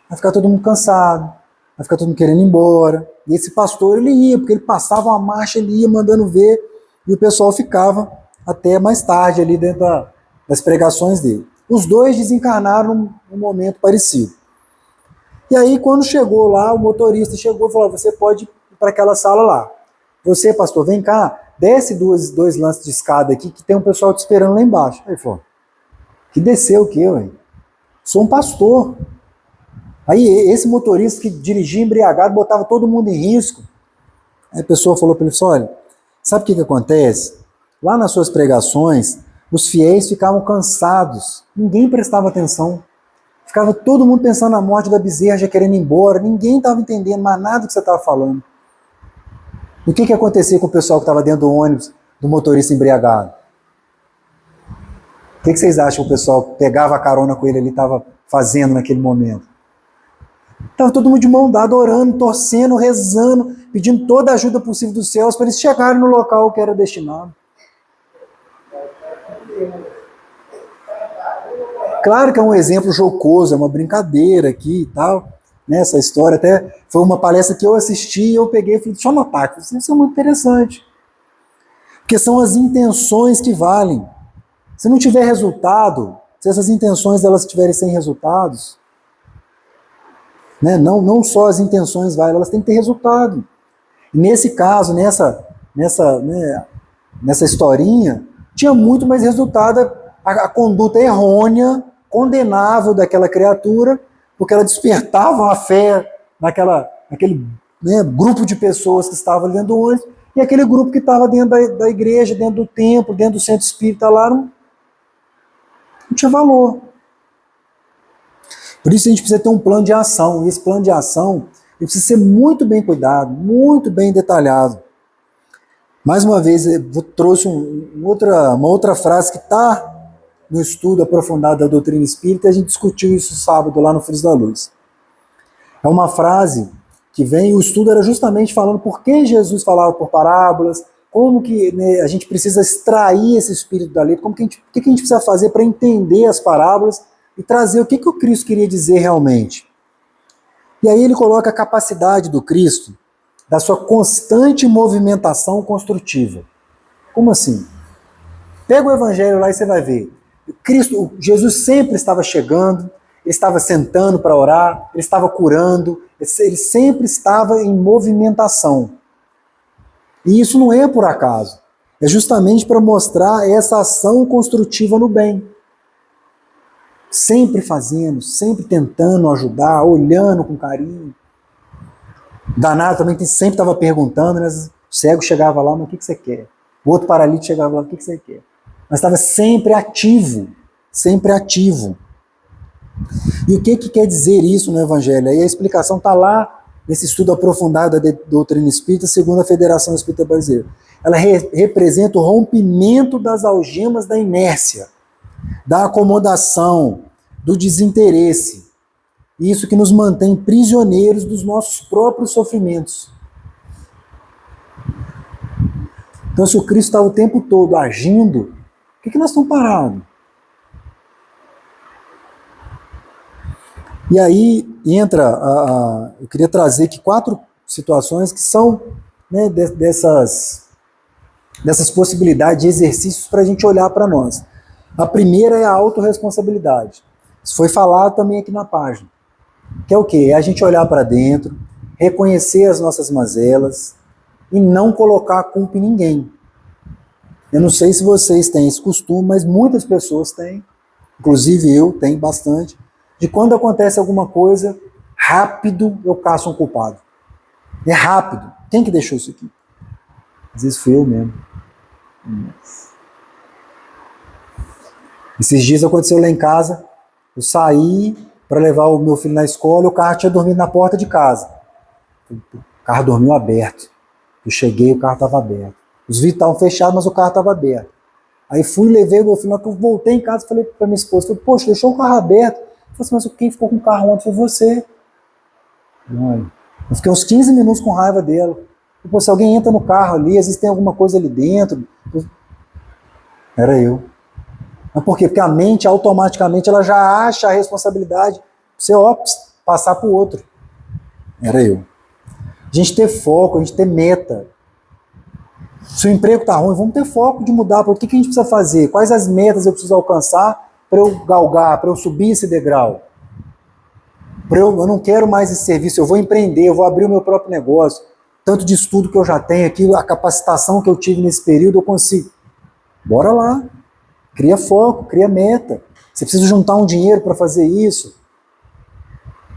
Vai ficar todo mundo cansado, vai ficar todo mundo querendo ir embora. E esse pastor, ele ia, porque ele passava uma marcha, ele ia mandando ver, e o pessoal ficava até mais tarde ali dentro das pregações dele. Os dois desencarnaram num momento parecido. E aí, quando chegou lá, o motorista chegou e falou: você pode ir para aquela sala lá. Você, pastor, vem cá, desce dois lances de escada aqui, que tem um pessoal te esperando lá embaixo. Aí ele falou: que desceu o quê, ué? Sou um pastor. Aí esse motorista que dirigia embriagado, botava todo mundo em risco. Aí a pessoa falou para ele: olha, sabe o que acontece? Lá nas suas pregações, os fiéis ficavam cansados, ninguém prestava atenção. Ficava todo mundo pensando na morte da Bezerra, já querendo ir embora, ninguém estava entendendo mais nada que você estava falando. E o que acontecia com o pessoal que estava dentro do ônibus, do motorista embriagado? O que vocês acham que o pessoal que pegava a carona com ele ali estava fazendo naquele momento? Estava todo mundo de mão dada, orando, torcendo, rezando, pedindo toda a ajuda possível dos céus para eles chegarem no local que era destinado. Claro que é um exemplo jocoso, é uma brincadeira aqui e tal, né, essa história. Até foi uma palestra que eu assisti e eu peguei e falei: deixa eu anotar, isso é muito interessante. Porque são as intenções que valem. Se não tiver resultado, se essas intenções elas estiverem sem resultados, né, não só as intenções valem, elas têm que ter resultado. E nesse caso, nessa historinha, tinha muito mais resultado a conduta errônea, condenável daquela criatura, porque ela despertava uma fé naquele grupo de pessoas que estavam dentro do ônibus, e aquele grupo que estava dentro da igreja, dentro do templo, dentro do centro espírita lá, não tinha valor. Por isso a gente precisa ter um plano de ação, e esse plano de ação ele precisa ser muito bem cuidado, muito bem detalhado. Mais uma vez, eu trouxe uma outra frase que está no estudo aprofundado da doutrina espírita, e a gente discutiu isso sábado lá no Frios da Luz. É uma frase que o estudo era justamente falando por que Jesus falava por parábolas, como que a gente precisa extrair esse espírito da letra, o que a gente precisa fazer para entender as parábolas e trazer o que o Cristo queria dizer realmente. E aí ele coloca a capacidade do Cristo, da sua constante movimentação construtiva. Como assim? Pega o Evangelho lá e você vai ver. Jesus sempre estava chegando, ele estava sentando para orar, ele estava curando, ele sempre estava em movimentação. E isso não é por acaso. É justamente para mostrar essa ação construtiva no bem. Sempre fazendo, sempre tentando ajudar, olhando com carinho. Danado também sempre estava perguntando, né? O cego chegava lá: mas o que você quer? O outro paralítico chegava lá: o que você quer? Mas estava sempre ativo, sempre ativo. E o que quer dizer isso no Evangelho? Aí a explicação está lá nesse estudo aprofundado da doutrina espírita, segundo a Federação Espírita Brasileira. Ela representa o rompimento das algemas da inércia, da acomodação, do desinteresse. Isso que nos mantém prisioneiros dos nossos próprios sofrimentos. Então, se o Cristo está o tempo todo agindo, por que nós estamos parados? E aí entra, eu queria trazer aqui 4 situações que são, né, dessas possibilidades de exercícios para a gente olhar para nós. A primeira é a autorresponsabilidade. Isso foi falado também aqui na página. Que é o quê? É a gente olhar para dentro, reconhecer as nossas mazelas e não colocar a culpa em ninguém. Eu não sei se vocês têm esse costume, mas muitas pessoas têm, inclusive eu tenho bastante, de quando acontece alguma coisa, rápido eu caço um culpado. É rápido. Quem que deixou isso aqui? Às vezes fui eu mesmo. Esses dias aconteceu lá em casa, eu saí para levar o meu filho na escola e o carro tinha dormido na porta de casa. O carro dormiu aberto. Eu cheguei, o carro estava aberto. Os vidros estavam fechados, mas o carro estava aberto. Aí fui, levei o meu filho, eu voltei em casa e falei para minha esposa, poxa, deixou o carro aberto. Eu falei assim: mas quem ficou com o carro ontem foi você. Eu fiquei uns 15 minutos com raiva dela. Pô, se alguém entra no carro ali, às vezes tem alguma coisa ali dentro. Era eu. Mas por quê? Porque a mente, automaticamente, ela já acha a responsabilidade. Você, passar para o outro. Era eu. A gente ter foco, a gente ter meta. Se o emprego está ruim, vamos ter foco de mudar. O que a gente precisa fazer? Quais as metas eu preciso alcançar para eu galgar, para eu subir esse degrau? Eu não quero mais esse serviço, eu vou empreender, eu vou abrir o meu próprio negócio. Tanto de estudo que eu já tenho aqui, a capacitação que eu tive nesse período, eu consigo. Bora lá. Cria foco, cria meta. Você precisa juntar um dinheiro para fazer isso.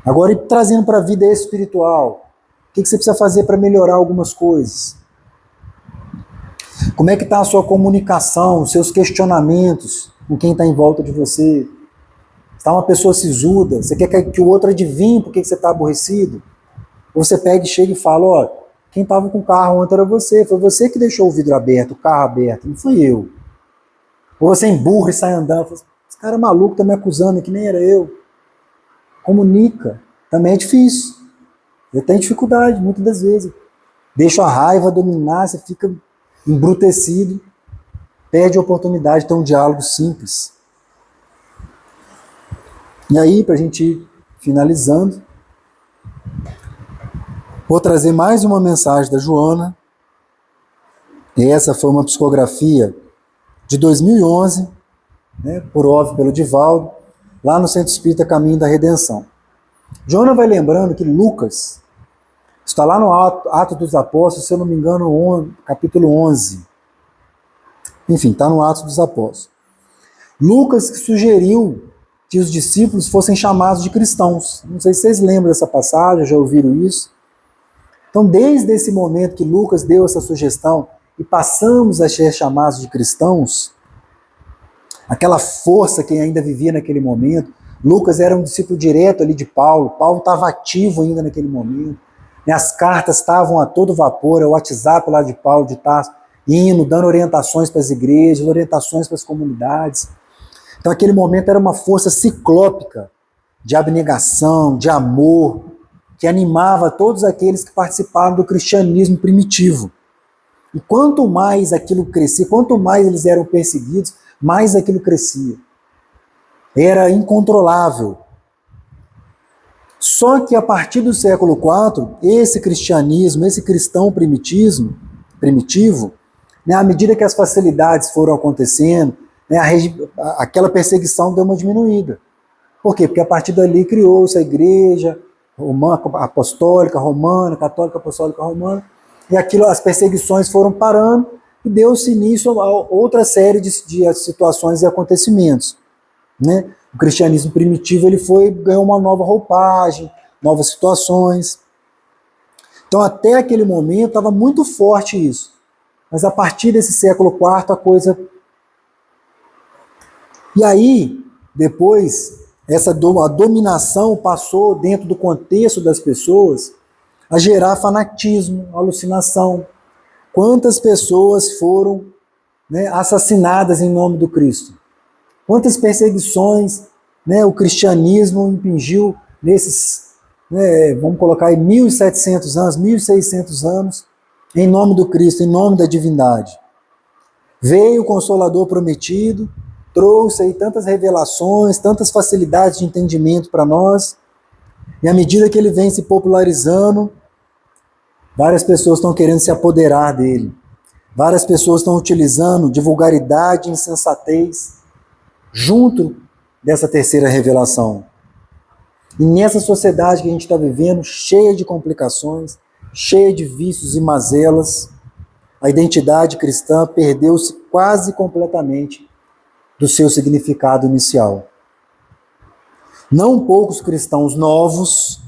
Agora, trazendo para a vida espiritual. O que você precisa fazer para melhorar algumas coisas? Como é que está a sua comunicação, os seus questionamentos com quem está em volta de você? Você está uma pessoa sisuda, você quer que o outro adivinhe por que você está aborrecido? Ou você pega e chega e fala, ó, quem estava com o carro ontem era você, foi você que deixou o vidro aberto, o carro aberto, não fui eu. Ou você emburra e sai andando, fala, esse cara é maluco, está me acusando, que nem era eu. Comunica, também é difícil. Eu tenho dificuldade, muitas das vezes. Deixa a raiva dominar, você fica embrutecido, perde a oportunidade de ter um diálogo simples. E aí, para a gente ir finalizando, vou trazer mais uma mensagem da Joana. E essa foi uma psicografia de 2011, né, por óbvio, pelo Divaldo, lá no Centro Espírita Caminho da Redenção. Joana vai lembrando que Lucas, está lá no Atos dos Apóstolos, se eu não me engano, capítulo 11. Enfim, está no Atos dos Apóstolos. Lucas que sugeriu que os discípulos fossem chamados de cristãos. Não sei se vocês lembram dessa passagem, já ouviram isso. Então, desde esse momento que Lucas deu essa sugestão e passamos a ser chamados de cristãos, aquela força que ainda vivia naquele momento, Lucas era um discípulo direto ali de Paulo, Paulo estava ativo ainda naquele momento, as cartas estavam a todo vapor, o WhatsApp lá de Paulo de Tarso, indo, dando orientações para as igrejas, orientações para as comunidades. Então aquele momento era uma força ciclópica de abnegação, de amor, que animava todos aqueles que participavam do cristianismo primitivo. E quanto mais aquilo crescia, quanto mais eles eram perseguidos, mais aquilo crescia. Era incontrolável. Só que a partir do século IV, esse cristianismo, esse cristão primitivo, né, à medida que as facilidades foram acontecendo, né, aquela perseguição deu uma diminuída. Por quê? Porque a partir dali criou-se a igreja romana, apostólica, romana, católica, apostólica, romana, e as perseguições foram parando e deu-se início a outra série de situações e acontecimentos. Né? O cristianismo primitivo ganhou uma nova roupagem, novas situações. Então até aquele momento estava muito forte isso. Mas a partir desse século IV a coisa... E aí, depois, a dominação passou dentro do contexto das pessoas a gerar fanatismo, alucinação. Quantas pessoas foram, né, assassinadas em nome do Cristo? Quantas perseguições, né, o cristianismo impingiu nesses, né, vamos colocar aí 1.700 anos, 1.600 anos, em nome do Cristo, em nome da divindade. Veio o Consolador prometido, trouxe aí tantas revelações, tantas facilidades de entendimento para nós, e à medida que ele vem se popularizando, várias pessoas estão querendo se apoderar dele. Várias pessoas estão utilizando de vulgaridade e insensatez junto dessa terceira revelação. E nessa sociedade que a gente está vivendo, cheia de complicações, cheia de vícios e mazelas, a identidade cristã perdeu-se quase completamente do seu significado inicial. Não poucos cristãos novos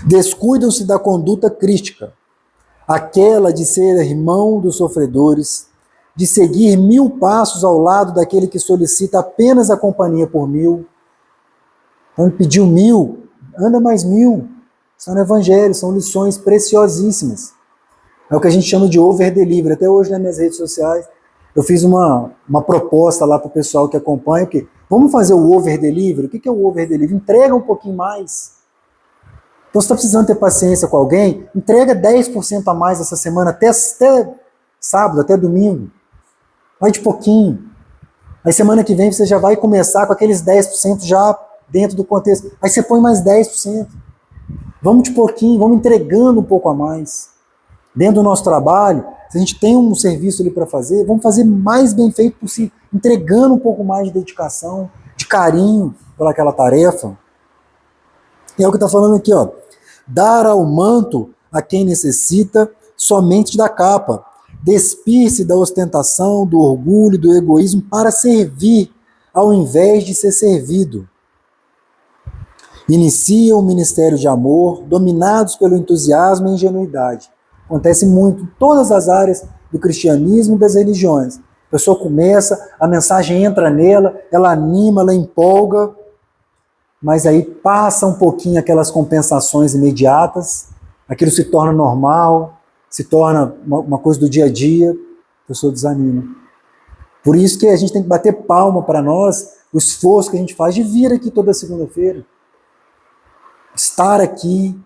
descuidam-se da conduta crística, aquela de ser irmão dos sofredores, de seguir 1000 passos ao lado daquele que solicita apenas a companhia por 1000. Então ele pediu 1000, anda mais 1000. São no Evangelho, são lições preciosíssimas. É o que a gente chama de over-delivery. Até hoje nas minhas redes sociais eu fiz uma proposta lá para o pessoal que acompanha, que vamos fazer o over-delivery? O que é o over-delivery? Entrega um pouquinho mais. Então, se está precisando ter paciência com alguém, entrega 10% a mais essa semana, até sábado, até domingo. Vai de pouquinho. Aí semana que vem você já vai começar com aqueles 10% já dentro do contexto. Aí você põe mais 10%. Vamos de pouquinho, vamos entregando um pouco a mais. Dentro do nosso trabalho, se a gente tem um serviço ali para fazer, vamos fazer mais bem feito possível, entregando um pouco mais de dedicação, de carinho pelaquela tarefa. E é o que está falando aqui, ó. Dar ao manto a quem necessita somente da capa. Despir-se da ostentação, do orgulho, do egoísmo para servir, ao invés de ser servido. Inicia o ministério de amor, dominados pelo entusiasmo e ingenuidade. Acontece muito em todas as áreas do cristianismo e das religiões. A pessoa começa, a mensagem entra nela, ela anima, ela empolga, mas aí passa um pouquinho aquelas compensações imediatas, aquilo se torna normal, se torna uma coisa do dia a dia, a pessoa desanima. Por isso que a gente tem que bater palma para nós, o esforço que a gente faz de vir aqui toda segunda-feira, estar aqui,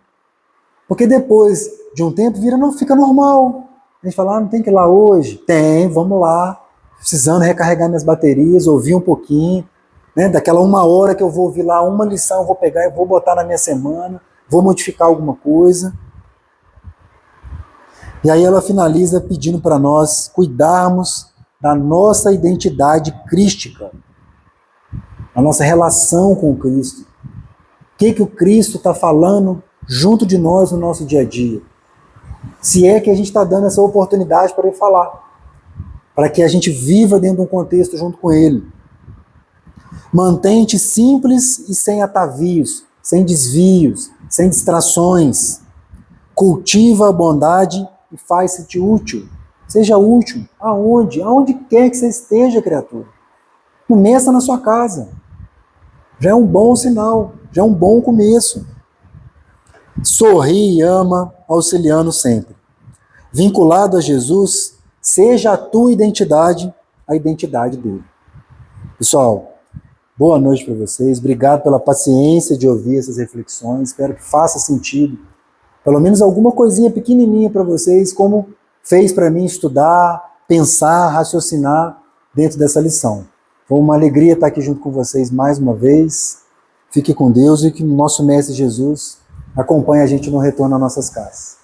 porque depois de um tempo fica normal. A gente fala, não tem que ir lá hoje? Tem, vamos lá, precisando recarregar minhas baterias, ouvir um pouquinho, né? Daquela 1 hora que eu vou ouvir lá, uma lição eu vou pegar e vou botar na minha semana, vou modificar alguma coisa. E aí ela finaliza pedindo para nós cuidarmos da nossa identidade crística, a nossa relação com o Cristo. O que o Cristo está falando junto de nós no nosso dia a dia? Se é que a gente está dando essa oportunidade para Ele falar, para que a gente viva dentro de um contexto junto com Ele. Mantém-te simples e sem atavios, sem desvios, sem distrações. Cultiva a bondade e faz-se-te útil. Seja útil. Aonde? Aonde quer que você esteja, criatura. Começa na sua casa. Já é um bom sinal, já é um bom começo. Sorri e ama, auxiliando sempre. Vinculado a Jesus, seja a tua identidade a identidade dele. Pessoal, boa noite para vocês. Obrigado pela paciência de ouvir essas reflexões. Espero que faça sentido. Pelo menos alguma coisinha pequenininha para vocês, como fez para mim estudar, pensar, raciocinar dentro dessa lição. Foi uma alegria estar aqui junto com vocês mais uma vez. Fique com Deus e que o nosso Mestre Jesus acompanhe a gente no retorno às nossas casas.